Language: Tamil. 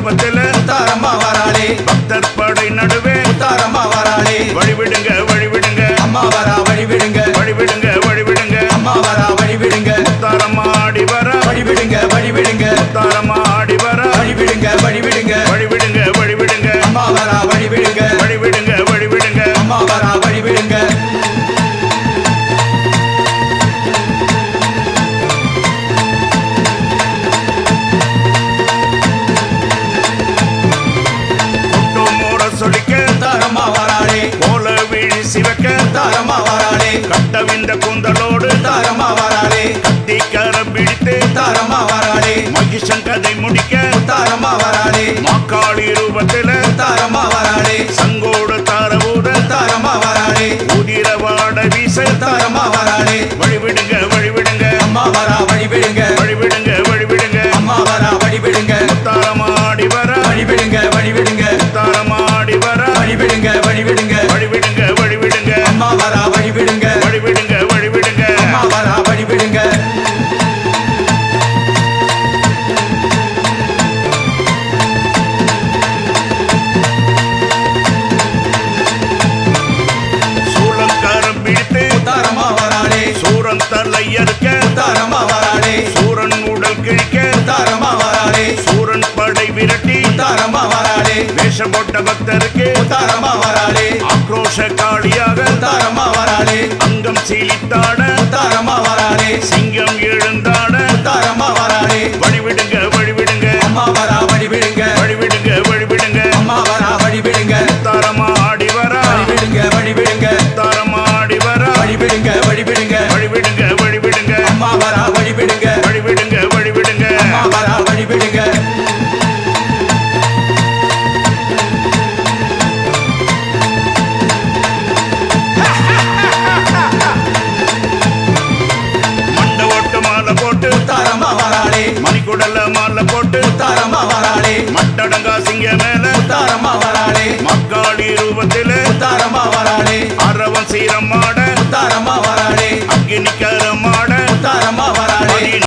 ரூபத்தில முத்தாரம்மா வராளே பக்தர் படை நடுவே முத்தாரம்மா வராளே வழிவிடுங்க வழிவிடுங்க அம்மா வரா வழிவிடுங்க வழிவிடுங்க வழிவிடுங்க அம்மா வரா வழிவிடுங்க முத்தாரம்மா ஆடி வர வழிவிடுங்க வழிவிடுங்க முத்தாரம்மா ஆடி வர வழிவிடுங்க வழிவிடுங்க வழிவிடுங்க வழிவிடுங்க அம்மா வரா வழிவிடுங்க வழிவிடுங்க வழிவிடுங்க அம்மா வரா வழிவிடுங்க சொல்லிக்க முத்தாரம்மா வராளே போல வீழி சிவக்க முத்தாரம்மா வராளே கட்டவிந்த கூந்தலோடு முத்தாரம்மா வராளே கத்திக்கரம் பிடித்து முத்தாரம்மா வராளே மகிஷன் கதை முடிக்க முத்தாரம்மா வராளே மாக்காளி ரூபத்தில முத்தாரம்மா வராளே சங்கோடு தாரபூத முத்தாரம்மா வராளே உதிர வாட வீச முத்தாரம்மா வராளே வழிவிடுங்க வழிவிடுங்க அம்மா வரா வழிவிடுங்க வழிவிடுங்க வழிவிடுங்க அம்மா வரா வழிவிடுங்க முத்தாரமாடி வர வழிவிடுங்க வழிவிடுங்க முத்தாரமாடி வர வழிவிடுங்க வழிவிடுங்க வழிவிடுங்க வழிவிடுங்க அம்மா வரா வழிவிடுங்க வழிவிடுங்க வழிவிடுங்க அம்மா வரா வழிவிடுங்க சூளங்காரம் பிடித்து முத்தாரம்மா வராளே சூரன் தலை அறுக்க முத்தாரம்மா வராளே சூரன் உடல் கிழிக்க முத்தாரம்மா வராளே சூரன் படை விரட்டி முத்தாரம்மா வராளே வேஷம் போட்ட பக்தருக்கு முத்தாரம்மா வராளே ஆக்ரோஷ காளியாக முத்தாரம்மா வராளே அங்கம் சீலித்தாட முத்தாரம்மா வராளே சிங்கம் எழுந்தாட முத்தாரம்மா வராளே வழிவிடுங்க வழிவிடுங்க அம்மா வரா வழிவிடுங்க வழிவிடுங்க வழிவிடுங்க அம்மா வரா வழிவிடுங்க முத்தாரமா ஆடி வர வழிவிடுங்க வழிவிடுங்க முத்தாரமா ஆடி வர வழிவிடுங்க வழிவிடுங்க வழிவிடுங்க வழிவிடுங்க அம்மா வரா வழிவிடுங்க வழிவிடுங்க வழிவிடுங்க அம்மா வரா வழிவிடுங்க மண்ட ஓட்டு மாலை போட்டு முத்தாரம்மா வராளே மணிக்குடல்ல மாலை போட்டு முத்தாரம்மா வராளே மட்டடங்கா சிங்க மேல முத்தாரம்மா வராளே மக்காளி ரூபத்தில முத்தாரம்மா வராளே அரவன் சீரம் மாட முத்தாரம்மா வராளே அக்கினிக்கரமா